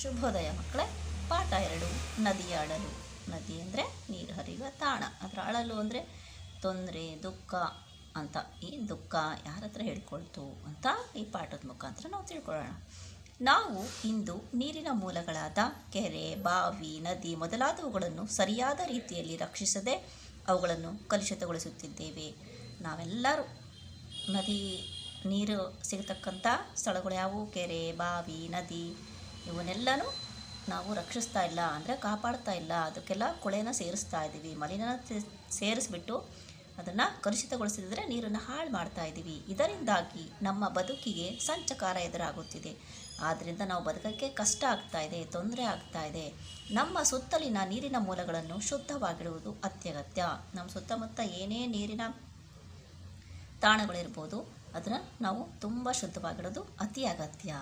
ಶುಭೋದಯ ಮಕ್ಕಳೇ. ಪಾಠ 2 ನದಿಯ ಅಳಲು. ನದಿ ಅಂದರೆ ನೀರು ಹರಿಯುವ ತಾಣ, ಅದರ ಅಳಲು ಅಂದರೆ ತೊಂದರೆ, ದುಃಖ ಅಂತ. ಈ ದುಃಖ ಯಾರ ಹತ್ರ ಹೇಳ್ಕೊಳ್ತು ಅಂತ ಈ ಪಾಠದ ಮುಖಾಂತರ ನಾವು ತಿಳ್ಕೊಳ್ಳೋಣ. ನಾವು ಇಂದು ನೀರಿನ ಮೂಲಗಳಾದ ಕೆರೆ, ಬಾವಿ, ನದಿ ಮೊದಲಾದವುಗಳನ್ನು ಸರಿಯಾದ ರೀತಿಯಲ್ಲಿ ರಕ್ಷಿಸದೆ ಅವುಗಳನ್ನು ಕಲುಷಿತಗೊಳಿಸುತ್ತಿದ್ದೇವೆ. ನಾವೆಲ್ಲರೂ ನೀರು ಸಿಗತಕ್ಕಂಥ ಸ್ಥಳಗಳು ಯಾವುವು? ಕೆರೆ, ಬಾವಿ, ನದಿ ಇವನ್ನೆಲ್ಲನೂ ನಾವು ರಕ್ಷಿಸ್ತಾ ಇಲ್ಲ, ಅಂದರೆ ಕಾಪಾಡ್ತಾ ಇಲ್ಲ. ಅದಕ್ಕೆಲ್ಲ ಕೊಳೆನ ಸೇರಿಸ್ತಾ ಇದ್ದೀವಿ, ಮಲಿನ ಸೇರಿಸ್ಬಿಟ್ಟು ಅದನ್ನು ಕಲುಷಿತಗೊಳಿಸಿದರೆ ನೀರನ್ನು ಹಾಳು ಮಾಡ್ತಾ ಇದ್ದೀವಿ. ಇದರಿಂದಾಗಿ ನಮ್ಮ ಬದುಕಿಗೆ ಸಂಚಕಾರ ಎದುರಾಗುತ್ತಿದೆ. ಆದ್ದರಿಂದ ನಾವು ಬದುಕೋಕ್ಕೆ ಕಷ್ಟ ಆಗ್ತಾ ಇದೆ, ತೊಂದರೆ ಆಗ್ತಾ ಇದೆ. ನಮ್ಮ ಸುತ್ತಲಿನ ನೀರಿನ ಮೂಲಗಳನ್ನು ಶುದ್ಧವಾಗಿಡುವುದು ಅತ್ಯಗತ್ಯ. ನಮ್ಮ ಸುತ್ತಮುತ್ತ ಏನೇ ನೀರಿನ ತಾಣಗಳಿರ್ಬೋದು, ಅದನ್ನು ನಾವು ತುಂಬ ಶುದ್ಧವಾಗಿಡೋದು ಅತಿ ಅಗತ್ಯ.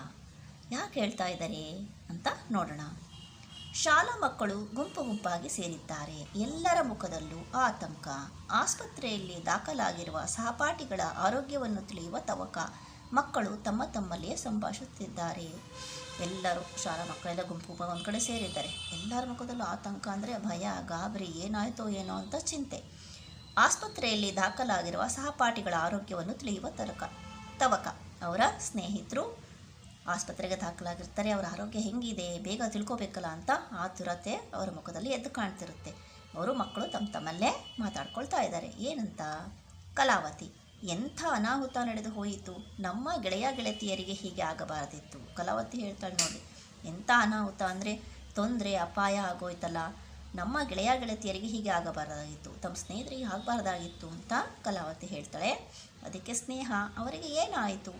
ಯಾಕೆ ಹೇಳ್ತಾ ಇದ್ದಾರೆ ಅಂತ ನೋಡೋಣ. ಶಾಲಾ ಮಕ್ಕಳು ಗುಂಪು ಗುಂಪಾಗಿ ಸೇರಿದ್ದಾರೆ. ಎಲ್ಲರ ಮುಖದಲ್ಲೂ ಆತಂಕ. ಆಸ್ಪತ್ರೆಯಲ್ಲಿ ದಾಖಲಾಗಿರುವ ಸಹಪಾಠಿಗಳ ಆರೋಗ್ಯವನ್ನು ತಿಳಿಯುವ ತವಕ. ಮಕ್ಕಳು ತಮ್ಮ ತಮ್ಮಲ್ಲಿಯೇ ಸಂಭಾಷಿಸುತ್ತಿದ್ದಾರೆ. ಎಲ್ಲರೂ ಶಾಲಾ ಮಕ್ಕಳೆಲ್ಲ ಗುಂಪು ಒಂದು ಕಡೆ ಸೇರಿದ್ದಾರೆ. ಎಲ್ಲರ ಮುಖದಲ್ಲೂ ಆತಂಕ ಅಂದರೆ ಭಯ, ಗಾಬರಿ, ಏನಾಯಿತೋ ಏನೋ ಅಂತ ಚಿಂತೆ. ಆಸ್ಪತ್ರೆಯಲ್ಲಿ ದಾಖಲಾಗಿರುವ ಸಹಪಾಠಿಗಳ ಆರೋಗ್ಯವನ್ನು ತಿಳಿಯುವ ತವಕ. ಅವರ ಸ್ನೇಹಿತರು ಆಸ್ಪತ್ರೆಗೆ ದಾಖಲಾಗಿರ್ತಾರೆ, ಅವರ ಆರೋಗ್ಯ ಹೆಂಗಿದೆ ಬೇಗ ತಿಳ್ಕೊಬೇಕಲ್ಲ ಅಂತ ಆತುರತೆ ಅವರ ಮುಖದಲ್ಲಿ ಎದ್ದು ಕಾಣ್ತಿರುತ್ತೆ. ಅವರು ಮಕ್ಕಳು ತಮ್ಮಲ್ಲೇ ಮಾತಾಡ್ಕೊಳ್ತಾ ಇದ್ದಾರೆ. ಏನಂತ? ಕಲಾವತಿ, ಎಂಥ ಅನಾಹುತ ನಡೆದು ಹೋಯಿತು. ನಮ್ಮ ಗೆಳೆಯತಿಯರಿಗೆ ಹೀಗೆ ಆಗಬಾರದಿತ್ತು. ಕಲಾವತಿ ಹೇಳ್ತಾಳೆ, ನೋಡಿ ಎಂಥ ಅನಾಹುತ ಅಂದರೆ ತೊಂದರೆ, ಅಪಾಯ ಆಗೋಯ್ತಲ್ಲ. ನಮ್ಮ ಗೆಳೆಯತಿಯರಿಗೆ ಹೀಗೆ ಆಗಬಾರ್ದಾಗಿತ್ತು, ತಮ್ಮ ಸ್ನೇಹಿತರಿಗೆ ಆಗಬಾರ್ದಾಗಿತ್ತು ಅಂತ ಕಲಾವತಿ ಹೇಳ್ತಾಳೆ. ಅದಕ್ಕೆ ಸ್ನೇಹ, ಅವರಿಗೆ ಏನಾಯಿತು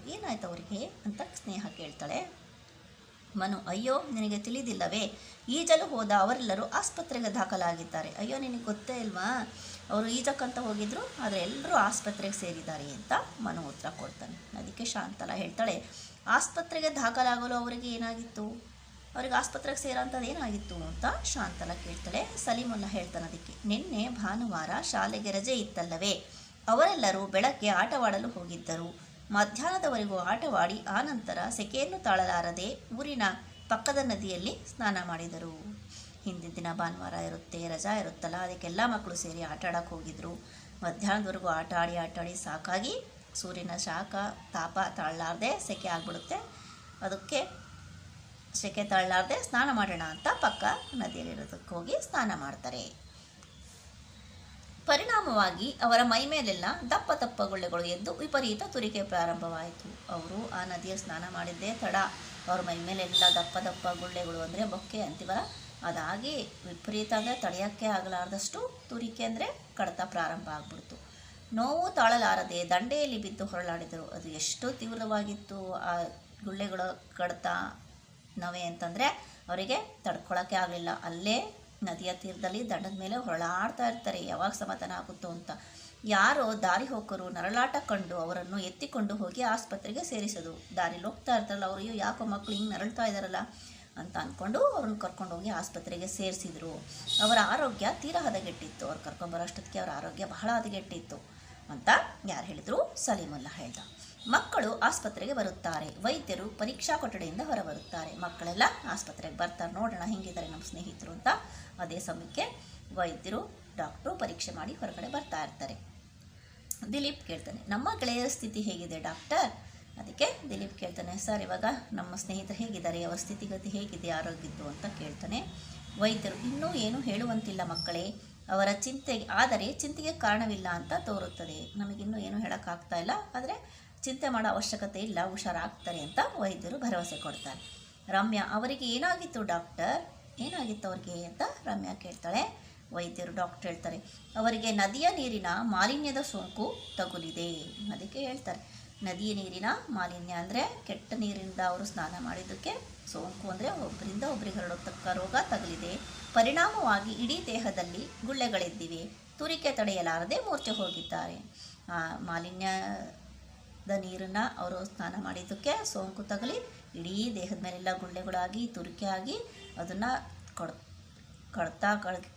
ಅವರಿಗೆ ಅಂತ ಸ್ನೇಹ ಕೇಳ್ತಾಳೆ. ಮನು, ಅಯ್ಯೋ ನಿನಗೆ ತಿಳಿದಿಲ್ಲವೇ, ಈಜಲು ಹೋದ ಅವರೆಲ್ಲರೂ ಆಸ್ಪತ್ರೆಗೆ ದಾಖಲಾಗಿದ್ದಾರೆ. ಅಯ್ಯೋ ನಿನಗೆ ಗೊತ್ತೇ ಇಲ್ವಾ, ಅವರು ಈಜಕ್ಕಂತ ಹೋಗಿದ್ರು, ಆದರೆ ಎಲ್ಲರೂ ಆಸ್ಪತ್ರೆಗೆ ಸೇರಿದ್ದಾರೆ ಅಂತ ಮನು ಉತ್ತರ ಕೊಡ್ತಾನೆ. ಅದಕ್ಕೆ ಶಾಂತಲಾ ಹೇಳ್ತಾಳೆ, ಆಸ್ಪತ್ರೆಗೆ ದಾಖಲಾಗಲು ಅವರಿಗೆ ಏನಾಗಿತ್ತು, ಅವ್ರಿಗೆ ಆಸ್ಪತ್ರೆಗೆ ಸೇರೋಂಥದ್ದು ಏನಾಗಿತ್ತು ಅಂತ ಶಾಂತಲಾ ಕೇಳ್ತಾಳೆ. ಸಲೀಮುಲ್ಲಾ ಹೇಳ್ತಾನೆ, ಅದಕ್ಕೆ ನಿನ್ನೆ ಭಾನುವಾರ ಶಾಲೆಗೆ ರಜೆ ಇತ್ತಲ್ಲವೇ, ಅವರೆಲ್ಲರೂ ಬೆಳಗ್ಗೆ ಆಟವಾಡಲು ಹೋಗಿದ್ದರು. ಮಧ್ಯಾಹ್ನದವರೆಗೂ ಆಟವಾಡಿ ಆನಂತರ ಸೆಕೆಯನ್ನು ತಾಳಲಾರದೆ ಊರಿನ ಪಕ್ಕದ ನದಿಯಲ್ಲಿ ಸ್ನಾನ ಮಾಡಿದರು. ಹಿಂದಿನ ದಿನ ಭಾನುವಾರ ಇರುತ್ತೆ, ರಜಾ ಇರುತ್ತಲ್ಲ, ಅದಕ್ಕೆಲ್ಲ ಮಕ್ಕಳು ಸೇರಿ ಆಟ ಆಡೋಕ್ಕೆ ಹೋಗಿದ್ರು. ಮಧ್ಯಾಹ್ನದವರೆಗೂ ಆಟ ಆಡಿ ಸಾಕಾಗಿ ಸೂರ್ಯನ ಶಾಖ ತಾಪ ತಾಳಲಾರದೆ ಸೆಕೆ ಆಗಿಬಿಡುತ್ತೆ. ಅದಕ್ಕೆ ಸೆಕೆ ತಾಳಲಾರದೆ ಸ್ನಾನ ಮಾಡೋಣ ಅಂತ ಪಕ್ಕ ನದಿಯಲ್ಲಿರೋದಕ್ಕೆ ಹೋಗಿ ಸ್ನಾನ ಮಾಡ್ತಾರೆ. ಪರಿಣಾಮವಾಗಿ ಅವರ ಮೈ ಮೇಲೆಲ್ಲ ದಪ್ಪ ದಪ್ಪ ಗುಳ್ಳೆಗಳು ಎದ್ದು ವಿಪರೀತ ತುರಿಕೆ ಪ್ರಾರಂಭವಾಯಿತು. ಅವರು ಆ ನದಿಯಲ್ಲಿ ಸ್ನಾನ ಮಾಡಿದ್ದೇ ತಡ, ಅವ್ರ ಮೈ ಮೇಲೆಲ್ಲ ದಪ್ಪ ದಪ್ಪ ಗುಳ್ಳೆಗಳು ಅಂದರೆ ಬೊಕ್ಕೆ ಅಂತೀವಲ್ಲ, ಅದಾಗಿ ವಿಪರೀತ ಅಂದರೆ ತಡೆಯೋಕ್ಕೆ ಆಗಲಾರ್ದಷ್ಟು ತುರಿಕೆ ಅಂದರೆ ಕಡಿತ ಪ್ರಾರಂಭ ಆಗ್ಬಿಡ್ತು. ನೋವು ತಾಳಲಾರದೆ ದಂಡೆಯಲ್ಲಿ ಬಿದ್ದು ಹೊರಳಾಡಿದರು. ಅದು ಎಷ್ಟು ತೀವ್ರವಾಗಿತ್ತು ಆ ಗುಳ್ಳೆಗಳ ಕಡಿತ, ನವೆ ಅಂತಂದರೆ ಅವರಿಗೆ ತಡ್ಕೊಳಕ್ಕೆ ಆಗಲಿಲ್ಲ. ಅಲ್ಲೇ ನದಿಯ ತೀರದಲ್ಲಿ ದಂಡದ ಮೇಲೆ ಹೊರಳಾಡ್ತಾ ಇರ್ತಾರೆ, ಯಾವಾಗ ಸಮಾಧಾನ ಆಗುತ್ತೋ ಅಂತ. ಯಾರೋ ದಾರಿ ಹೋಕರು ನರಳಾಟ ಕಂಡು ಅವರನ್ನು ಎತ್ತಿಕೊಂಡು ಹೋಗಿ ಆಸ್ಪತ್ರೆಗೆ ಸೇರಿಸೋದು. ದಾರಿಲಿ ಹೋಗ್ತಾ ಇರ್ತಾರಲ್ಲ ಅವರು, ಯಾಕೋ ಮಕ್ಕಳು ಹಿಂಗೆ ನರಳ್ತಾ ಇದ್ದಾರಲ್ಲ ಅಂತ ಅಂದ್ಕೊಂಡು ಅವ್ರನ್ನ ಕರ್ಕೊಂಡು ಹೋಗಿ ಆಸ್ಪತ್ರೆಗೆ ಸೇರಿಸಿದ್ರು. ಅವರ ಆರೋಗ್ಯ ತೀರಾ ಹದಗೆಟ್ಟಿತ್ತು. ಅವ್ರು ಕರ್ಕೊಂಬರೋಷ್ಟೊತ್ತಿಗೆ ಅವರ ಆರೋಗ್ಯ ಬಹಳ ಹದಗೆಟ್ಟಿತ್ತು ಅಂತ ಯಾರು ಹೇಳಿದ್ರು? ಸಲೀಮುಲ್ಲಾ ಹೇಳ್ದ. ಮಕ್ಕಳು ಆಸ್ಪತ್ರೆಗೆ ಬರುತ್ತಾರೆ. ವೈದ್ಯರು ಪರೀಕ್ಷಾ ಕೊಠಡಿಯಿಂದ ಹೊರಬರುತ್ತಾರೆ. ಮಕ್ಕಳೆಲ್ಲ ಆಸ್ಪತ್ರೆಗೆ ಬರ್ತಾರೆ, ನೋಡೋಣ ಹೆಂಗಿದ್ದಾರೆ ನಮ್ಮ ಸ್ನೇಹಿತರು ಅಂತ. ಅದೇ ಸಮಯಕ್ಕೆ ವೈದ್ಯರು, ಡಾಕ್ಟ್ರು ಪರೀಕ್ಷೆ ಮಾಡಿ ಹೊರಗಡೆ ಬರ್ತಾ ಇರ್ತಾರೆ. ದಿಲೀಪ್ ಕೇಳ್ತಾನೆ, ನಮ್ಮ ಗೆಳೆಯರ ಸ್ಥಿತಿ ಹೇಗಿದೆ ಡಾಕ್ಟರ್? ಅದಕ್ಕೆ ದಿಲೀಪ್ ಕೇಳ್ತಾನೆ, ಸರ್ ಇವಾಗ ನಮ್ಮ ಸ್ನೇಹಿತರು ಹೇಗಿದ್ದಾರೆ, ಅವರ ಸ್ಥಿತಿಗತಿ ಹೇಗಿದೆ ಆರೋಗ್ಯದ್ದು ಅಂತ ಕೇಳ್ತಾನೆ. ವೈದ್ಯರು, ಇನ್ನೂ ಏನು ಹೇಳುವಂತಿಲ್ಲ ಮಕ್ಕಳೇ, ಅವರ ಚಿಂತೆಗೆ ಕಾರಣವಿಲ್ಲ ಅಂತ ತೋರುತ್ತದೆ. ನಮಗಿನ್ನೂ ಏನು ಹೇಳೋಕ್ಕಾಗ್ತಾ ಇಲ್ಲ, ಆದರೆ ಚಿಂತೆ ಮಾಡೋ ಅವಶ್ಯಕತೆ ಇಲ್ಲ, ಹುಷಾರಾಗ್ತಾರೆ ಅಂತ ವೈದ್ಯರು ಭರವಸೆ ಕೊಡ್ತಾರೆ. ರಮ್ಯಾ, ಅವರಿಗೆ ಏನಾಗಿತ್ತು ಡಾಕ್ಟರ್, ಏನಾಗಿತ್ತು ಅವ್ರಿಗೆ ಅಂತ ರಮ್ಯಾ ಕೇಳ್ತಾಳೆ. ವೈದ್ಯರು, ಡಾಕ್ಟರ್ ಹೇಳ್ತಾರೆ, ಅವರಿಗೆ ನದಿಯ ನೀರಿನ ಮಾಲಿನ್ಯದ ಸೋಂಕು ತಗುಲಿದೆ. ಅದಕ್ಕೆ ಹೇಳ್ತಾರೆ, ನದಿಯ ನೀರಿನ ಮಾಲಿನ್ಯ ಅಂದರೆ ಕೆಟ್ಟ ನೀರಿಂದ ಅವರು ಸ್ನಾನ ಮಾಡಿದ್ದಕ್ಕೆ ಸೋಂಕು ಅಂದರೆ ಒಬ್ಬರಿಂದ ಒಬ್ಬರಿಗೆ ಹರಡತಕ್ಕ ರೋಗ ತಗುಲಿದೆ. ಪರಿಣಾಮವಾಗಿ ಇಡೀ ದೇಹದಲ್ಲಿ ಗುಳ್ಳೆಗಳೆದ್ದಿವೆ. ತುರಿಕೆ ತಡೆಯಲಾರದೆ ಮೂರ್ಛೆ ಹೋಗಿದ್ದಾರೆ. ಮಾಲಿನ್ಯದ ನೀರನ್ನು ಅವರು ಸ್ನಾನ ಮಾಡಿದ್ದಕ್ಕೆ ಸೋಂಕು ತಗಲಿ ಇಡೀ ದೇಹದ ಮೇಲೆಲ್ಲ ಗುಳ್ಳೆಗಳಾಗಿ ತುರಿಕೆ ಆಗಿ ಅದನ್ನು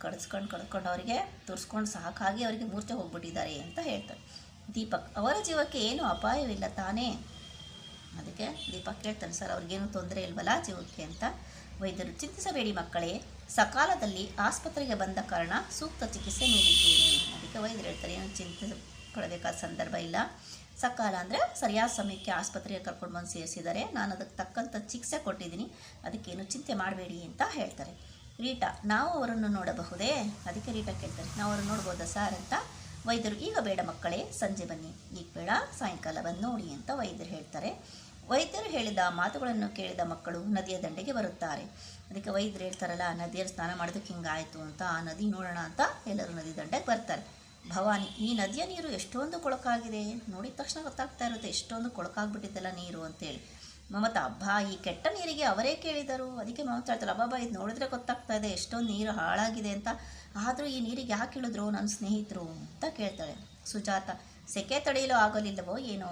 ಕಡ್ಸ್ಕೊಂಡು ಅವರಿಗೆ ತುರ್ಸ್ಕೊಂಡು ಸಾಕಾಗಿ ಅವರಿಗೆ ಮೂರ್ಛೆ ಹೋಗ್ಬಿಟ್ಟಿದ್ದಾರೆ ಅಂತ ಹೇಳ್ತಾರೆ. ದೀಪಕ್, ಅವರ ಜೀವಕ್ಕೆ ಏನು ಅಪಾಯವಿಲ್ಲ ತಾನೇ? ಅದಕ್ಕೆ ದೀಪಕ್ ಕೇಳ್ತಾನೆ, ಸರ್ ಅವ್ರಿಗೇನು ತೊಂದರೆ ಇಲ್ವಲ್ಲ ಜೀವಕ್ಕೆ ಅಂತ. ವೈದ್ಯರು, ಚಿಂತಿಸಬೇಡಿ ಮಕ್ಕಳೇ, ಸಕಾಲದಲ್ಲಿ ಆಸ್ಪತ್ರೆಗೆ ಬಂದ ಕಾರಣ ಸೂಕ್ತ ಚಿಕಿತ್ಸೆ ನೀಡಿದ್ದೇನೆ. ಅದಕ್ಕೆ ವೈದ್ಯರು ಹೇಳ್ತಾರೆ, ಏನು ಚಿಂತೆ ಪಡಬೇಕಾದ ಸಂದರ್ಭ ಇಲ್ಲ. ಸಕಾಲ ಅಂದರೆ ಸರಿಯಾದ ಸಮಯಕ್ಕೆ ಆಸ್ಪತ್ರೆಗೆ ಕರ್ಕೊಂಡು ಬಂದು ಸೇರಿಸಿದ್ದಾರೆ, ನಾನು ಅದಕ್ಕೆ ತಕ್ಕಂಥ ಚಿಕಿತ್ಸೆ ಕೊಟ್ಟಿದ್ದೀನಿ, ಅದಕ್ಕೇನು ಚಿಂತೆ ಮಾಡಬೇಡಿ ಅಂತ ಹೇಳ್ತಾರೆ. ರೀಟಾ, ನಾವು ಅವರನ್ನು ನೋಡಬಹುದೇ? ಅದಕ್ಕೆ ರೀಟಾ ಕೇಳ್ತಾರೆ, ನಾವು ಅವರನ್ನು ನೋಡ್ಬೋದಾ ಸರ್ ಅಂತ. ವೈದ್ಯರು, ಈಗ ಬೇಡ ಮಕ್ಕಳೇ, ಸಂಜೆ ಬನ್ನಿ, ಈಗ ಬೇಡ, ಸಾಯಂಕಾಲ ಬಂದು ನೋಡಿ ಅಂತ ವೈದ್ಯರು ಹೇಳ್ತಾರೆ. ವೈದ್ಯರು ಹೇಳಿದ ಮಾತುಗಳನ್ನು ಕೇಳಿದ ಮಕ್ಕಳು ನದಿಯ ದಂಡೆಗೆ ಬರುತ್ತಾರೆ. ಅದಕ್ಕೆ ವೈದ್ಯರು ಹೇಳ್ತಾರಲ್ಲ, ನದಿಯಲ್ಲಿ ಸ್ನಾನ ಮಾಡೋದಕ್ಕೆ ಹಿಂಗಾಯಿತು ಅಂತ, ಆ ನದಿ ನೋಡೋಣ ಅಂತ ಎಲ್ಲರೂ ನದಿ ದಂಡೆಗೆ ಬರ್ತಾರೆ. ಭವಾನಿ, ಈ ನದಿಯ ನೀರು ಎಷ್ಟೊಂದು ಕೊಳಕಾಗಿದೆ, ನೋಡಿದ ತಕ್ಷಣ ಗೊತ್ತಾಗ್ತಾ ಇರುತ್ತೆ ಎಷ್ಟೊಂದು ಕೊಳಕಾಗ್ಬಿಟ್ಟಿದ್ದಲ್ಲ ನೀರು ಅಂತೇಳಿ. ಮಮತಾ, ಅಬ್ಬಾ, ಈ ಕೆಟ್ಟ ನೀರಿಗೆ ಅವರೇ ಕೇಳಿದರು. ಅದಕ್ಕೆ ಮಮತಾ ಹೇಳ್ತಾರೆ, ಅಬ್ಬಾ ಇದು ನೋಡಿದ್ರೆ ಗೊತ್ತಾಗ್ತಾ ಇದೆ ಎಷ್ಟೊಂದು ನೀರು ಹಾಳಾಗಿದೆ ಅಂತ, ಆದರೂ ಈ ನೀರಿಗೆ ಯಾಕೆ ಇಳಿದ್ರು ನನ್ನ ಸ್ನೇಹಿತರು ಅಂತ ಕೇಳ್ತಾಳೆ. ಸುಜಾತ, ಸೆಕೆ ತಡೆಯಲು ಆಗಲಿಲ್ಲವೋ ಏನೋ,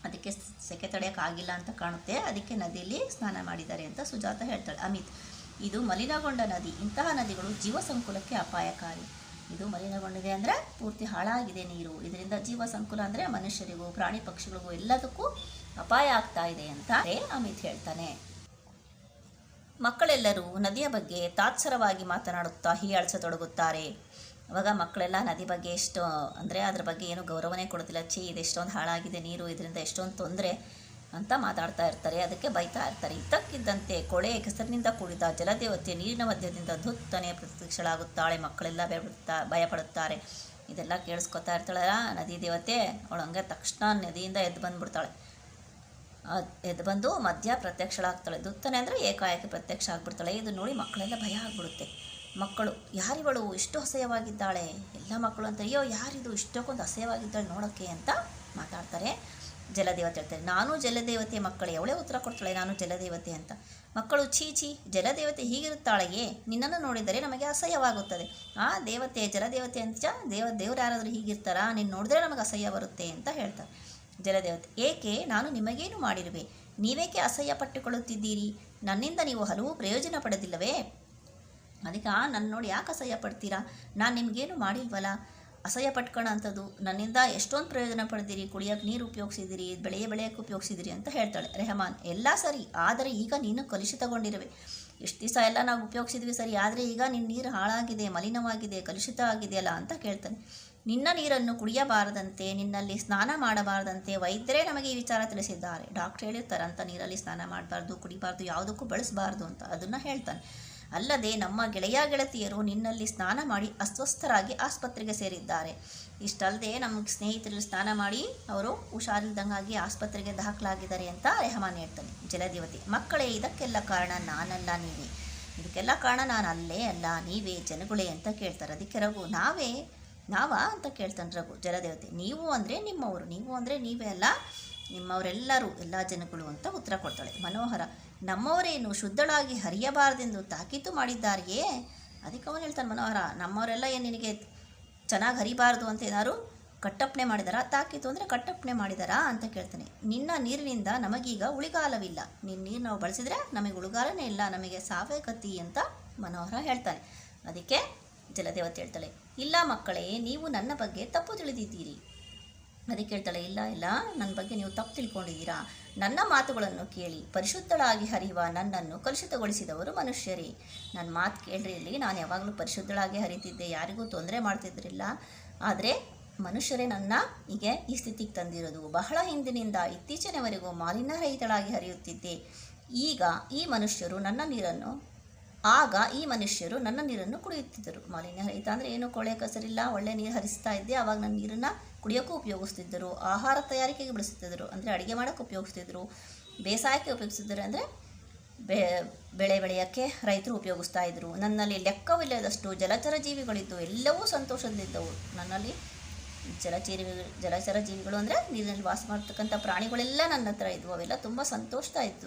ಅದಕ್ಕೆ ಸೆಕೆ ತಡೆಯೋಕ್ಕಾಗಿಲ್ಲ ಅಂತ ಕಾಣುತ್ತೆ, ಅದಕ್ಕೆ ನದಿಯಲ್ಲಿ ಸ್ನಾನ ಮಾಡಿದ್ದಾರೆ ಅಂತ ಸುಜಾತ ಹೇಳ್ತಾಳೆ. ಅಮಿತ್, ಇದು ಮಲಿನಗೊಂಡ ನದಿ, ಇಂತಹ ನದಿಗಳು ಜೀವ ಸಂಕುಲಕ್ಕೆ ಅಪಾಯಕಾರಿ. ಇದು ಮಲಿನಗೊಂಡಿದೆ ಅಂದರೆ ಪೂರ್ತಿ ಹಾಳಾಗಿದೆ ನೀರು, ಇದರಿಂದ ಜೀವ ಸಂಕುಲ ಅಂದರೆ ಮನುಷ್ಯರಿಗೂ ಪ್ರಾಣಿ ಪಕ್ಷಿಗಳಿಗೂ ಎಲ್ಲದಕ್ಕೂ ಅಪಾಯ ಆಗ್ತಾ ಇದೆ ಅಂತ ಅಮಿತ್ ಹೇಳ್ತಾನೆ. ಮಕ್ಕಳೆಲ್ಲರೂ ನದಿಯ ಬಗ್ಗೆ ತಾತ್ಸರವಾಗಿ ಮಾತನಾಡುತ್ತಾ ಹೀಯಾಳಿಸತೊಡಗುತ್ತಾರೆ. ಅವಾಗ ಮಕ್ಕಳೆಲ್ಲ ನದಿ ಬಗ್ಗೆ ಎಷ್ಟು ಅಂದರೆ ಅದ್ರ ಬಗ್ಗೆ ಏನು ಗೌರವನೇ ಕೊಡೋದಿಲ್ಲ, ಇದು ಎಷ್ಟೊಂದು ಹಾಳಾಗಿದೆ ನೀರು, ಇದರಿಂದ ಎಷ್ಟೊಂದು ತೊಂದರೆ ಅಂತ ಮಾತಾಡ್ತಾ ಇರ್ತಾರೆ, ಅದಕ್ಕೆ ಬೈತಾ ಇರ್ತಾರೆ. ಇದ್ದಕ್ಕಿದ್ದಂತೆ ಕೊಳೆ ಕೆಸರಿನಿಂದ ಕೂಡಿದ ಜಲದೇವತೆ ನೀರಿನ ಮಧ್ಯದಿಂದ ಧುತ್ತನೆ ಪ್ರತ್ಯಕ್ಷಳಾಗುತ್ತಾಳೆ. ಮಕ್ಕಳೆಲ್ಲ ಭಯಪಡುತ್ತಾರೆ. ಇದೆಲ್ಲ ಕೇಳಿಸ್ಕೊತಾ ಇರ್ತಾಳಲ್ಲ ನದಿ ದೇವತೆ, ಅವಳು ಹಂಗೆ ತಕ್ಷಣ ನದಿಯಿಂದ ಎದ್ದು ಬಂದುಬಿಡ್ತಾಳೆ. ಎದ್ದು ಬಂದು ಮಧ್ಯ ಪ್ರತ್ಯಕ್ಷಳಾಗ್ತಾಳೆ. ಧುತ್ತನೆ ಅಂದರೆ ಏಕಾಏಕಿ ಪ್ರತ್ಯಕ್ಷ ಆಗಿಬಿಡ್ತಾಳೆ. ಇದು ನೋಡಿ ಮಕ್ಕಳೆಲ್ಲ ಭಯ ಆಗಿಬಿಡುತ್ತೆ. ಮಕ್ಕಳು, ಯಾರಿವಳು ಇಷ್ಟು ಅಸಹ್ಯವಾಗಿದ್ದಾಳೆ, ಎಲ್ಲ ಮಕ್ಕಳು ಅಂತ, ಅಯ್ಯೋ ಯಾರಿದು ಇಷ್ಟಕ್ಕೊಂದು ಅಸಹ್ಯವಾಗಿದ್ದಾಳೆ ನೋಡೋಕ್ಕೆ ಅಂತ ಮಾತಾಡ್ತಾರೆ. ಜಲದೇವತೆ ಹೇಳ್ತಾರೆ, ನಾನು ಜಲದೇವತೆ ಮಕ್ಕಳೇ, ಅವಳೇ ಉತ್ತರ ಕೊಡ್ತಾಳೆ, ನಾನು ಜಲದೇವತೆ ಅಂತ. ಮಕ್ಕಳು, ಛೀ ಜಲದೇವತೆ ಹೀಗಿರುತ್ತಾಳೆಯೇ, ನಿನ್ನನ್ನು ನೋಡಿದರೆ ನಮಗೆ ಅಸಹ್ಯವಾಗುತ್ತದೆ. ಆ ದೇವತೆ ಜಲದೇವತೆ ಅಂತ ದೇವ್ರು ಯಾರಾದರೂ ಹೀಗಿರ್ತಾರಾ, ನೀನು ನೋಡಿದ್ರೆ ನಮಗೆ ಅಸಹ್ಯ ಬರುತ್ತೆ ಅಂತ ಹೇಳ್ತಾರೆ. ಜಲದೇವತೆ, ಏಕೆ, ನಾನು ನಿಮಗೇನು ಮಾಡಿರುವೆ, ನೀವೇಕೆ ಅಸಹ್ಯ ಪಟ್ಟುಕೊಳ್ಳುತ್ತಿದ್ದೀರಿ, ನನ್ನಿಂದ ನೀವು ಹಲವು ಪ್ರಯೋಜನ ಪಡೆದಿಲ್ಲವೇ? ಅದಕ್ಕೆ ನನ್ನ ನೋಡಿ ಯಾಕೆ ಅಸಹ್ಯ ಪಡ್ತೀರಾ, ನಾನು ನಿಮಗೇನು ಮಾಡಿಲ್ವಲ್ಲ, ಅಸಹ್ಯ ಪಟ್ಕೊಳ್ಳೋ ಅಂಥದ್ದು, ನನ್ನಿಂದ ಎಷ್ಟೊಂದು ಪ್ರಯೋಜನ ಪಡೆದಿರಿ, ಕುಡಿಯೋಕ್ಕೆ ನೀರು ಉಪಯೋಗಿಸಿದಿರಿ, ಬೆಳೆಯೋಕ್ಕೆ ಉಪಯೋಗಿಸಿದಿರಿ ಅಂತ ಹೇಳ್ತಾಳೆ. ರೆಹಮಾನ್, ಎಲ್ಲ ಸರಿ, ಆದರೆ ಈಗ ನೀನು ಕಲುಷಿತಗೊಂಡಿರುವೆ. ಇಷ್ಟು ದಿವಸ ಎಲ್ಲ ನಾವು ಉಪಯೋಗಿಸಿದ್ವಿ ಸರಿ, ಆದರೆ ಈಗ ನಿನ್ನ ನೀರು ಹಾಳಾಗಿದೆ, ಮಲಿನವಾಗಿದೆ, ಕಲುಷಿತ ಆಗಿದೆಯಲ್ಲ ಅಂತ ಕೇಳ್ತಾನೆ. ನಿನ್ನ ನೀರನ್ನು ಕುಡಿಯಬಾರದಂತೆ, ನಿನ್ನಲ್ಲಿ ಸ್ನಾನ ಮಾಡಬಾರದಂತೆ ವೈದ್ಯರೇ ನಮಗೆ ಈ ವಿಚಾರ ತಿಳಿಸಿದ್ದಾರೆ. ಡಾಕ್ಟ್ರ್ ಹೇಳಿರ್ತಾರೆ ಅಂಥ ನೀರಲ್ಲಿ ಸ್ನಾನ ಮಾಡಬಾರ್ದು, ಕುಡಿಬಾರ್ದು, ಯಾವುದಕ್ಕೂ ಬಳಸಬಾರ್ದು ಅಂತ, ಅದನ್ನು ಹೇಳ್ತಾನೆ. ಅಲ್ಲದೆ ನಮ್ಮ ಗೆಳೆಯರು ನಿನ್ನಲ್ಲಿ ಸ್ನಾನ ಮಾಡಿ ಅಸ್ವಸ್ಥರಾಗಿ ಆಸ್ಪತ್ರೆಗೆ ಸೇರಿದ್ದಾರೆ. ಇಷ್ಟಲ್ಲದೆ ನಮ್ಮ ಸ್ನೇಹಿತರಲ್ಲಿ ಸ್ನಾನ ಮಾಡಿ ಅವರು ಹುಷಾರಿಲ್ದಂಗಾಗಿ ಆಸ್ಪತ್ರೆಗೆ ದಾಖಲಾಗಿದ್ದಾರೆ ಅಂತ ರೆಹಮಾನ್ ಹೇಳ್ತಾನೆ. ಜಲದೇವತೆ, ಮಕ್ಕಳೇ, ಇದಕ್ಕೆಲ್ಲ ಕಾರಣ ನಾನಲ್ಲ ನೀವೇ, ಇದಕ್ಕೆಲ್ಲ ಕಾರಣ ನಾನು ಅಲ್ಲೇ ಅಲ್ಲ, ನೀವೇ ಜನಗಳೇ ಅಂತ ಕೇಳ್ತಾರೆ. ಅದಕ್ಕೆ ರಘು, ನಾವಾ ಅಂತ ಕೇಳ್ತಾನೆ ರಘು. ಜಲದೇವತೆ, ನೀವು ಅಂದರೆ ನಿಮ್ಮವರು, ನೀವು ಅಂದರೆ ನೀವೇ ಅಲ್ಲ, ನಿಮ್ಮವರೆಲ್ಲರೂ, ಎಲ್ಲ ಜನಗಳು ಅಂತ ಉತ್ತರ ಕೊಡ್ತಾಳೆ. ಮನೋಹರ, ನಮ್ಮವರೇನು ಶುದ್ಧಳಾಗಿ ಹರಿಯಬಾರದೆಂದು ತಾಕೀತು ಮಾಡಿದ್ದಾರೆಯೇ? ಅದಕ್ಕೆ ಅವನು ಹೇಳ್ತಾನೆ ಮನೋಹರ, ನಮ್ಮವರೆಲ್ಲ ಏನು ನಿನಗೆ ಚೆನ್ನಾಗಿ ಹರಿಬಾರ್ದು ಅಂತ ಏನಾದ್ರು ಕಟ್ಟಪ್ಪಣೆ ಮಾಡಿದಾರಾ? ತಾಕೀತು ಅಂದರೆ ಕಟ್ಟಪ್ಪಣೆ ಮಾಡಿದಾರಾ ಅಂತ ಕೇಳ್ತಾನೆ. ನಿನ್ನ ನೀರಿನಿಂದ ನಮಗೀಗ ಉಳಿಗಾಲವಿಲ್ಲ, ನಿನ್ನ ನೀರು ನಾವು ಬಳಸಿದರೆ ನಮಗೆ ಉಳಿಗಾಲನೇ ಇಲ್ಲ, ನಮಗೆ ಸಾವೇ ಗತಿ ಅಂತ ಮನೋಹರ ಹೇಳ್ತಾನೆ. ಅದಕ್ಕೆ ಜಲದೇವತೆ ಹೇಳ್ತಾಳೆ, ಇಲ್ಲ ಮಕ್ಕಳೇ, ನೀವು ನನ್ನ ಬಗ್ಗೆ ತಪ್ಪು ತಿಳಿದಿದ್ದೀರಿ. ಅದಕ್ಕೆ ಹೇಳ್ತಾಳೆ, ಇಲ್ಲ ನನ್ನ ಬಗ್ಗೆ ನೀವು ತಪ್ಪು ತಿಳ್ಕೊಂಡಿದ್ದೀರಾ. ನನ್ನ ಮಾತುಗಳನ್ನು ಕೇಳಿ ಪರಿಶುದ್ಧಳಾಗಿ ಹರಿಯುವ ನನ್ನನ್ನು ಕಲುಷಿತಗೊಳಿಸಿದವರು ಮನುಷ್ಯರೇ. ನನ್ನ ಮಾತು ಕೇಳ್ರಿ, ಇಲ್ಲಿ ನಾನು ಯಾವಾಗಲೂ ಪರಿಶುದ್ಧಳಾಗಿ ಹರಿತಿದ್ದೆ, ಯಾರಿಗೂ ತೊಂದರೆ ಮಾಡ್ತಿದ್ರಿಲ್ಲ, ಆದರೆ ಮನುಷ್ಯರೇ ನನ್ನ ಹೀಗೆ ಈ ಸ್ಥಿತಿಗೆ ತಂದಿರೋದು. ಬಹಳ ಹಿಂದಿನಿಂದ ಇತ್ತೀಚಿನವರೆಗೂ ಮಾಲಿನ್ಯರಹಿತಳಾಗಿ ಹರಿಯುತ್ತಿದ್ದೆ. ಈಗ ಈ ಮನುಷ್ಯರು ನನ್ನ ನೀರನ್ನು ಕುಡಿಯುತ್ತಿದ್ದರು. ಮಾಲಿನ್ಯರಹಿತ ಅಂದರೆ ಏನು, ಕೊಳೆ ಕಸರಿಲ್ಲ, ಒಳ್ಳೆ ನೀರು ಹರಿಸ್ತಾ ಇದ್ದೆ, ಆವಾಗ ನನ್ನ ನೀರನ್ನು ಕುಡಿಯೋಕ್ಕೂ ಉಪಯೋಗಿಸ್ತಿದ್ದರು, ಆಹಾರ ತಯಾರಿಕೆಗೆ ಬಳಸ್ತಿದ್ದರು, ಅಂದರೆ ಅಡುಗೆ ಮಾಡೋಕ್ಕೆ ಉಪಯೋಗಿಸ್ತಿದ್ರು, ಬೇಸಾಯಕ್ಕೆ ಉಪಯೋಗಿಸ್ತಿದ್ರು, ಅಂದರೆ ಬೆಳೆ ಬೆಳೆಯೋಕ್ಕೆ ರೈತರು ಉಪಯೋಗಿಸ್ತಾ ಇದ್ದರು. ನನ್ನಲ್ಲಿ ಲೆಕ್ಕವಿಲ್ಲದಷ್ಟು ಜಲಚರ ಜೀವಿಗಳಿದ್ದು ಎಲ್ಲವೂ ಸಂತೋಷದಲ್ಲಿದ್ದವು. ನನ್ನಲ್ಲಿ ಜಲಚರ ಜೀವಿಗಳು ಅಂದರೆ ನೀರಿನಲ್ಲಿ ವಾಸ ಮಾಡ್ತಕ್ಕಂಥ ಪ್ರಾಣಿಗಳೆಲ್ಲ ನನ್ನ ಹತ್ರ ಇದ್ವು, ಅವೆಲ್ಲ ತುಂಬ ಸಂತೋಷ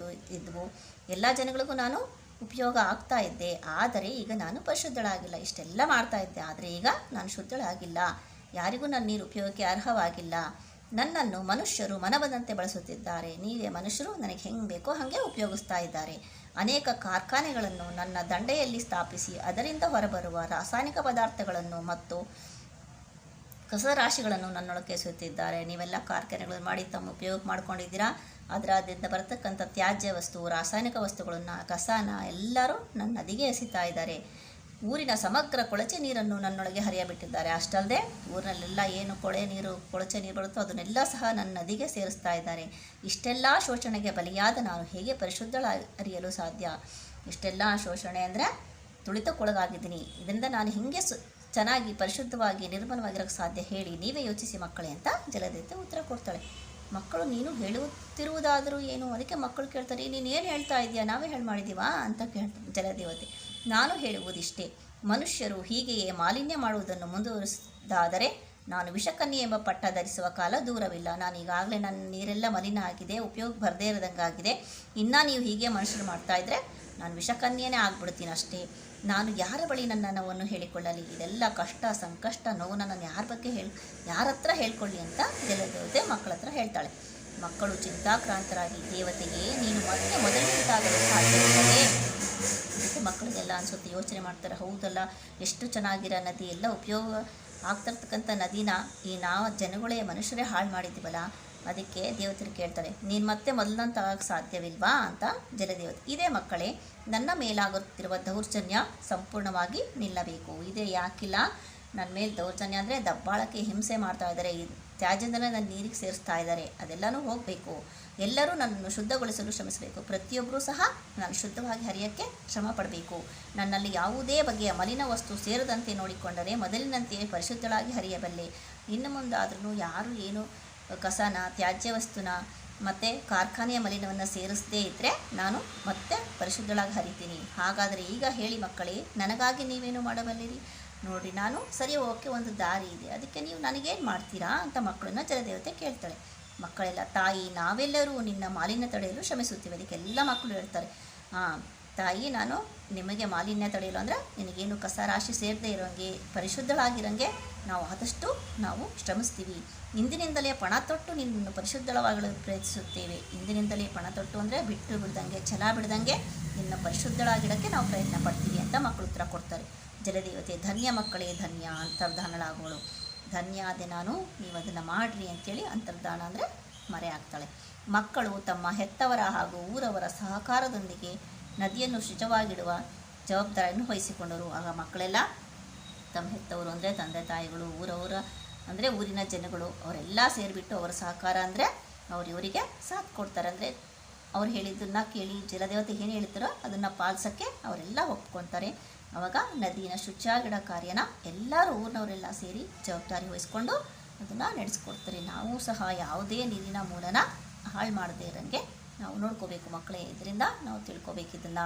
ಇದ್ವು. ಎಲ್ಲ ಜನಗಳಿಗೂ ನಾನು ಉಪಯೋಗ ಆಗ್ತಾ ಇದ್ದೆ. ಆದರೆ ಈಗ ನಾನು ಪರಿಶುದ್ಧಳಾಗಿಲ್ಲ. ಇಷ್ಟೆಲ್ಲ ಮಾಡ್ತಾ ಇದ್ದೆ, ಆದರೆ ಈಗ ನಾನು ಶುದ್ಧಳಾಗಿಲ್ಲ, ಯಾರಿಗೂ ನನ್ನ ನೀರು ಉಪಯೋಗಕ್ಕೆ ಅರ್ಹವಾಗಿಲ್ಲ. ನನ್ನನ್ನು ಮನುಷ್ಯರು ಮನಬಂದಂತೆ ಬಳಸುತ್ತಿದ್ದಾರೆ. ನೀವೇ ಮನುಷ್ಯರು ನನಗೆ ಹೆಂಗೆ ಬೇಕೋ ಹಾಗೆ ಉಪಯೋಗಿಸ್ತಾ ಇದ್ದಾರೆ. ಅನೇಕ ಕಾರ್ಖಾನೆಗಳನ್ನು ನನ್ನ ದಂಡೆಯಲ್ಲಿ ಸ್ಥಾಪಿಸಿ ಅದರಿಂದ ಹೊರಬರುವ ರಾಸಾಯನಿಕ ಪದಾರ್ಥಗಳನ್ನು ಮತ್ತು ಕಸ ರಾಶಿಗಳನ್ನು ನನ್ನೊಳಗೆ ಎಸೆಯುತ್ತಿದ್ದಾರೆ. ನೀವೆಲ್ಲ ಕಾರ್ಖಾನೆಗಳನ್ನು ಮಾಡಿ ತಮ್ಮ ಉಪಯೋಗ ಮಾಡ್ಕೊಂಡಿದ್ದೀರಾ. ಅದರಿಂದ ಬರತಕ್ಕಂಥ ತ್ಯಾಜ್ಯ ವಸ್ತು, ರಾಸಾಯನಿಕ ವಸ್ತುಗಳನ್ನು, ಕಸನ ಎಲ್ಲರೂ ನನ್ನ ನದಿಗೆ ಎಸಿತಾ ಇದ್ದಾರೆ. ಊರಿನ ಸಮಗ್ರ ಕೊಳಚೆ ನೀರನ್ನು ನನ್ನೊಳಗೆ ಹರಿಯಬಿಟ್ಟಿದ್ದಾರೆ. ಅಷ್ಟಲ್ಲದೆ ಊರಿನಲ್ಲೆಲ್ಲ ಏನು ಕೊಳಚೆ ನೀರು ಬರುತ್ತೋ ಅದನ್ನೆಲ್ಲ ಸಹ ನನ್ನ ನದಿಗೆ ಸೇರಿಸ್ತಾ ಇದ್ದಾರೆ. ಇಷ್ಟೆಲ್ಲ ಶೋಷಣೆಗೆ ಬಲಿಯಾದ ನಾನು ಹೇಗೆ ಪರಿಶುದ್ಧಳಾಗಿರಲು ಸಾಧ್ಯ? ಇಷ್ಟೆಲ್ಲ ಶೋಷಣೆ ಅಂದರೆ ತುಳಿತಕ್ಕೊಳಗಾಗಿದ್ದೀನಿ. ಇದರಿಂದ ನಾನು ಹೇಗೆ ಚೆನ್ನಾಗಿ ಪರಿಶುದ್ಧವಾಗಿ ನಿರ್ಮಲವಾಗಿರೋಕ್ಕೆ ಸಾಧ್ಯ ಹೇಳಿ, ನೀವೇ ಯೋಚಿಸಿ ಮಕ್ಕಳೇ ಅಂತ ಜಲದೇವತೆ ಉತ್ತರ ಕೊಡ್ತಾಳೆ. ಮಕ್ಕಳು ನೀನು ಹೇಳುತ್ತಿರುವುದಾದರೂ ಏನು? ಅದಕ್ಕೆ ಮಕ್ಕಳು ಕೇಳ್ತಾರೆ, ನೀನು ಏನು ಹೇಳ್ತಾ ಇದೆಯಾ, ನಾವೇ ಮಾಡಿದ್ದೀವಾ ಅಂತ ಕೇಳ್ತಾರೆ ಜಲದೇವತೆ. ನಾನು ಹೇಳುವುದಿಷ್ಟೇ, ಮನುಷ್ಯರು ಹೀಗೆಯೇ ಮಾಲಿನ್ಯ ಮಾಡುವುದನ್ನು ಮುಂದುವರಿಸಿದಾದರೆ ನಾನು ವಿಷಕನ್ಯೆ ಎಂಬ ಪಟ್ಟ ಧರಿಸುವ ಕಾಲ ದೂರವಿಲ್ಲ. ನಾನು ಈಗಾಗಲೇ ನನ್ನ ನೀರೆಲ್ಲ ಮಲಿನ ಆಗಿದೆ, ಉಪಯೋಗ ಬರದೇ ಇರೋದಂಗಾಗಿದೆ. ಇನ್ನು ನೀವು ಹೀಗೆ ಮನುಷ್ಯರು ಮಾಡ್ತಾಯಿದ್ರೆ ನಾನು ವಿಷಕನ್ಯೆನೇ ಆಗ್ಬಿಡ್ತೀನಿ ಅಷ್ಟೇ. ನಾನು ಯಾರ ಬಳಿ ನನ್ನ ನೋವನ್ನು ಹೇಳಿಕೊಳ್ಳಲಿ? ಇದೆಲ್ಲ ಕಷ್ಟ, ಸಂಕಷ್ಟ, ನೋವನ್ನು ನಾನು ಯಾರ ಹತ್ರ ಹೇಳ್ಕೊಳ್ಳಿ ಅಂತ ಜಲದೇವತೆ ಮಕ್ಕಳ ಹತ್ರ ಹೇಳ್ತಾಳೆ. ಮಕ್ಕಳು ಚಿಂತಾಕ್ರಾಂತರಾಗಿ, ದೇವತೆಗೆ ನೀನು ಮತ್ತೆ ಮೊದಲಿನದಾಗಲು ಸಾಧ್ಯವಿಲ್ಲದೆ. ಅದಕ್ಕೆ ಮಕ್ಕಳಿಗೆಲ್ಲ ಅನಿಸುತ್ತೆ, ಯೋಚನೆ ಮಾಡ್ತಾರೆ, ಹೌದಲ್ಲ ಎಷ್ಟು ಚೆನ್ನಾಗಿರೋ ನದಿ, ಎಲ್ಲ ಉಪಯೋಗ ಆಗ್ತಿರ್ತಕ್ಕಂಥ ನದಿನ ನಾವು ಜನಗಳೇ ಮನುಷ್ಯರೇ ಹಾಳು ಮಾಡಿದ್ದೀವಲ್ಲ. ಅದಕ್ಕೆ ದೇವತೆರು ಕೇಳ್ತಾಳೆ, ನೀನು ಮತ್ತೆ ಮೊದಲಂತ ಆಗಕ್ಕೆ ಸಾಧ್ಯವಿಲ್ವಾ ಅಂತ ಜಲದೇವತೆ. ಇದೇ ಮಕ್ಕಳೇ, ನನ್ನ ಮೇಲಾಗುತ್ತಿರುವ ದೌರ್ಜನ್ಯ ಸಂಪೂರ್ಣವಾಗಿ ನಿಲ್ಲಬೇಕು. ಇದೇ ಯಾಕಿಲ್ಲ, ನನ್ನ ಮೇಲೆ ದೌರ್ಜನ್ಯ ಅಂದರೆ ದಬ್ಬಾಳಕ್ಕೆ ಹಿಂಸೆ ಮಾಡ್ತಾ ಇದ್ದಾರೆ, ತ್ಯಾಜ್ಯದನ್ನ ನನ್ನ ನೀರಿಗೆ ಸೇರಿಸ್ತಾ ಇದ್ದಾರೆ, ಅದೆಲ್ಲನೂ ಹೋಗಬೇಕು. ಎಲ್ಲರೂ ನನ್ನನ್ನು ಶುದ್ಧಗೊಳಿಸಲು ಶ್ರಮಿಸಬೇಕು. ಪ್ರತಿಯೊಬ್ಬರೂ ಸಹ ನಾನು ಶುದ್ಧವಾಗಿ ಹರಿಯೋಕ್ಕೆ ಶ್ರಮ ಪಡಬೇಕು. ನನ್ನಲ್ಲಿ ಯಾವುದೇ ಬಗೆಯ ಮಲಿನ ವಸ್ತು ಸೇರದಂತೆ ನೋಡಿಕೊಂಡರೆ ಮೊದಲಿನಂತೆಯೇ ಪರಿಶುದ್ಧಳಾಗಿ ಹರಿಯಬಲ್ಲೆ. ಇನ್ನು ಮುಂದಾದ್ರೂ ಯಾರು ಏನು ಕಸನ, ತ್ಯಾಜ್ಯ ವಸ್ತುನ ಮತ್ತು ಕಾರ್ಖಾನೆಯ ಮಲಿನವನ್ನು ಸೇರಿಸದೇ ಇದ್ದರೆ ನಾನು ಮತ್ತೆ ಪರಿಶುದ್ಧಳಾಗಿ ಹರಿತೀನಿ. ಹಾಗಾದರೆ ಈಗ ಹೇಳಿ ಮಕ್ಕಳೇ, ನನಗಾಗಿ ನೀವೇನು ಮಾಡಬಲ್ಲಿರಿ? ನೋಡಿರಿ, ನಾನು ಸರಿ ಹೋಗೋಕ್ಕೆ ಒಂದು ದಾರಿ ಇದೆ, ಅದಕ್ಕೆ ನೀವು ನನಗೇನು ಮಾಡ್ತೀರಾ ಅಂತ ಮಕ್ಕಳನ್ನ ಜಲದೇವತೆ ಕೇಳ್ತಾಳೆ. ಮಕ್ಕಳೆಲ್ಲ, ತಾಯಿ ನಾವೆಲ್ಲರೂ ನಿನ್ನ ಮಾಲಿನ್ಯ ತಡೆಯಲು ಶ್ರಮಿಸುತ್ತೀವಿ. ಅದಕ್ಕೆಲ್ಲ ಮಕ್ಕಳು ಹೇಳ್ತಾರೆ, ತಾಯಿ ನಾನು ನಿಮಗೆ ಮಾಲಿನ್ಯ ತಡೆಯಲು ಅಂದರೆ ನಿನಗೇನು ಕಸ ರಾಶಿ ಸೇರದೆ ಇರೋಂಗೆ ಪರಿಶುದ್ಧಳಾಗಿರೋಂಗೆ ಆದಷ್ಟು ನಾವು ಶ್ರಮಿಸ್ತೀವಿ. ಇಂದಿನಿಂದಲೇ ಪಣ ತೊಟ್ಟು ನಿನ್ನನ್ನು ಪರಿಶುದ್ಧಳವಾಗಲು ಪ್ರಯತ್ನಿಸುತ್ತೇವೆ. ಇಂದಿನಿಂದಲೇ ಪಣ ತೊಟ್ಟು ಅಂದರೆ ಬಿಟ್ಟು ಬಿಡ್ದಂಗೆ, ಛಲ ಬಿಡ್ದಂಗೆ ನಿನ್ನ ಪರಿಶುದ್ಧಳಾಗಿಡೋಕ್ಕೆ ನಾವು ಪ್ರಯತ್ನ ಪಡ್ತೀವಿ ಅಂತ ಮಕ್ಕಳು ಉತ್ತರ ಕೊಡ್ತಾರೆ. ಜಲದೇವತೆ, ಧನ್ಯ ಮಕ್ಕಳೇ ಧನ್ಯ, ಅಂತರ್ಧಾನಳಾಗೋಳು. ಧನ್ಯ ಅದೇ ನಾನು, ನೀವು ಅದನ್ನು ಮಾಡಿರಿ ಅಂತೇಳಿ ಅಂತರ್ಧಾನ ಅಂದರೆ ಮರೆ ಆಗ್ತಾಳೆ. ಮಕ್ಕಳು ತಮ್ಮ ಹೆತ್ತವರ ಹಾಗೂ ಊರವರ ಸಹಕಾರದೊಂದಿಗೆ ನದಿಯನ್ನು ಶುಚಿವಾಗಿಡುವ ಜವಾಬ್ದಾರಿಯನ್ನು ವಹಿಸಿಕೊಂಡರು. ಆಗ ಮಕ್ಕಳೆಲ್ಲ ತಮ್ಮ ಹೆತ್ತವರು ಅಂದರೆ ತಂದೆ ತಾಯಿಗಳು, ಊರವರ ಅಂದರೆ ಊರಿನ ಜನಗಳು, ಅವರೆಲ್ಲ ಸೇರಿಬಿಟ್ಟು ಅವರ ಸಹಕಾರ ಅಂದರೆ ಇವರಿಗೆ ಸಾಥ್ ಕೊಡ್ತಾರೆ. ಅಂದರೆ ಅವ್ರು ಹೇಳಿದ್ದನ್ನು ಕೇಳಿ ಜಲದೇವತೆ ಏನು ಹೇಳ್ತಾರೋ ಅದನ್ನು ಪಾಲಿಸೋಕ್ಕೆ ಅವರೆಲ್ಲ ಒಪ್ಕೊತಾರೆ. ಆವಾಗ ನದಿನ ಶುಚಿಯಾಗಿಡೋ ಕಾರ್ಯನ ಎಲ್ಲರೂ ಊರಿನವರೆಲ್ಲ ಸೇರಿ ಜವಾಬ್ದಾರಿ ವಹಿಸ್ಕೊಂಡು ಅದನ್ನು ನಡೆಸ್ಕೊಡ್ತಾರೆ. ನಾವು ಸಹ ಯಾವುದೇ ನೀರಿನ ಮೂಲನ ಹಾಳು ಮಾಡದೇ ಇರೋಂಗೆ ನಾವು ನೋಡ್ಕೋಬೇಕು ಮಕ್ಕಳೇ. ಇದರಿಂದ ನಾವು ತಿಳ್ಕೊಬೇಕು ಇದನ್ನು.